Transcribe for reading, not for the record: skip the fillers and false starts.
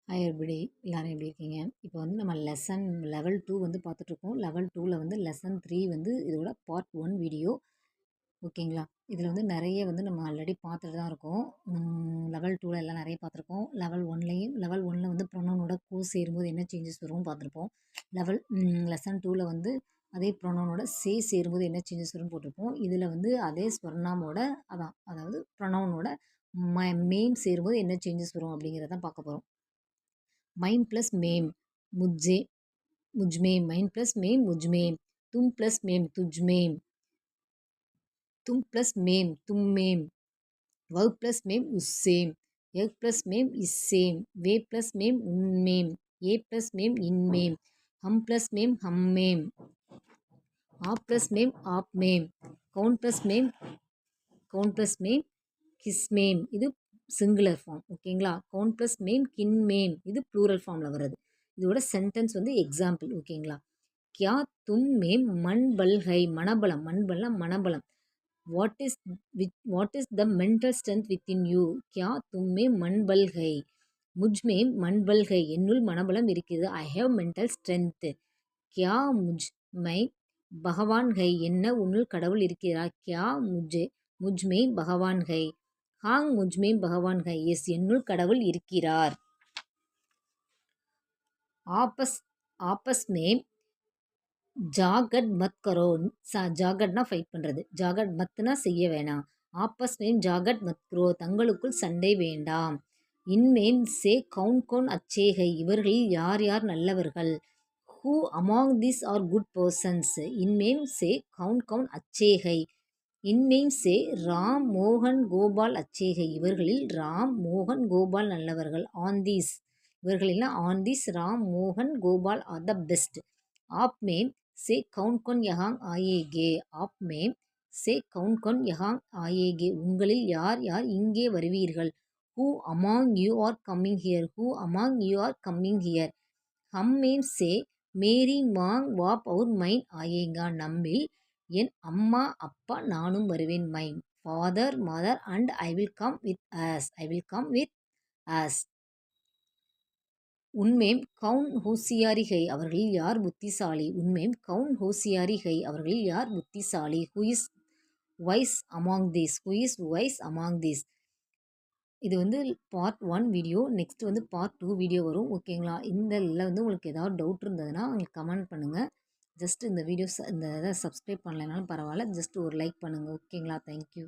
Hi everybody எல்லாரும் எப்படி இருக்கீங்க? இப்போ வந்து நம்ம லெசன் லெவல் 2 வந்து பார்த்துட்ருக்கோம். லெவல் 2ல வந்து லெசன் 3 வந்து இதோட பார்ட் 1 வீடியோ. ஓகேங்களா? இதில் வந்து நிறைய வந்து நம்ம ஆல்ரெடி பார்த்துட்டு தான் இருக்கோம். லெவல் 2ல எல்லாம் நிறைய பார்த்துருக்கோம். லெவல் 1ல வந்து ப்ரொனவுனோட கோ சேரும்போது என்ன சேஞ்சஸ் வரும்னு பார்த்துருப்போம். லெசன் 2ல வந்து அதே ப்ரொனவுனோட சேரும்போது என்ன சேஞ்சஸ் வரும்னு போட்டிருப்போம். இதில் வந்து அதே ஸ்வர்ணாமோட அதாவது ப்ரொனவுனோட மெயின் சேரும்போது என்ன சேஞ்சஸ் வரும் அப்படிங்கிறத பார்க்க போகிறோம். மைம் ப்ளஸ் மேம் मुझे मुझमें माइन प्लस मेम मुझमें तुम प्लस मेम तुझमें तुम प्लस मेम तुम मेम वह प्लस मेम उससे यह प्लस मेम इससे वे प्लस मेम उनमें ये प्लस मेम इनमें हम प्लस मेम हम में आप प्लस मेम आप में कौन प्लस मेम கிஸ் மேம் இது சிங்குலர் ஃபார்ம். ஓகேங்களா? கவுன் ப்ளஸ் மேம் கின் மேம் இது ப்ளூரல் ஃபார்மில் வருது. இதோட சென்டென்ஸ் வந்து எக்ஸாம்பிள். ஓகேங்களா? கியா தும் மேம் மண் பல்கை மனபலம். மண்பல்னா மனபலம். What is the mental strength within you? கியா தும் மேம் மண் பல்கை. முஜ் மேம் மண் பல்கை என்னுள் மனபலம் இருக்கிறது. I have mental strength. கியா முஜ் மை பகவான் கை என்ன உன்னுள் கடவுள் இருக்கிறார். கியா முஜ்மே பகவான் கை. ஹாங் முஜ்மே பகவான் கை எஸ் என்னுள் கடவுள் இருக்கிறார். ஆப்பஸ் மேம் ஜாகட் மத் கரோ. ஜாகட்னா ஃபைட் பண்ணுறது. ஜாகட் மத்னா செய்ய வேணாம். ஆப்பஸ் மேம் ஜாகட் மத் கரோ தங்களுக்குள் சண்டை வேண்டாம். இன்மேம் சே கவுன் அச்சேகை இவர்களில் யார் யார் நல்லவர்கள். Who among this are good persons. இன்மேம் சே கவுன் அச்சேகை. இன்மேம் சே ராம் மோகன் கோபால் அச்சேகை இவர்களில் ராம் மோகன் கோபால் நல்லவர்கள். ஆன்தீஸ் இவர்களில் ஆன்தீஸ் ராம் மோகன் கோபால் ஆர் த பெஸ்ட். ஆப் மேம் சே கவுன் யஹாங் ஆயேகே. ஆப் மேம் சே கவுன் யஹாங் ஆயேகே உங்களில் யார் யார் இங்கே வருவீர்கள். Who among you are coming here. Who among you are coming here. ஹம் மேம் சே மேரி மாங் வாப் அவுர் மைன் ஆயேங்கா நம்மில் என் அம்மா அப்பா நானும் வருவேன். My father mother and I will come with us. உன்மேம் கவுன் ஹோசியாரி கை அவர்களில் யார் புத்திசாலி. உன்மேம் கவுன் ஹோசியாரி கை அவர்களில் யார் புத்திசாலி. Who is wise among these. இது வந்து பார்ட் 1 வீடியோ. நெக்ஸ்ட் வந்து பார்ட் 2 வீடியோ வரும். ஓகேங்களா? இதில் வந்து உங்களுக்கு ஏதாவது டவுட் இருந்ததுன்னா உங்களுக்கு கமெண்ட் பண்ணுங்கள். ஜஸ்ட் இந்த இதை சப்ஸ்கிரைப் பண்ணலைனாலும் பரவாயில்ல. ஜஸ்ட் ஒரு லைக் பண்ணுங்கள். ஓகேங்களா? தேங்க்யூ.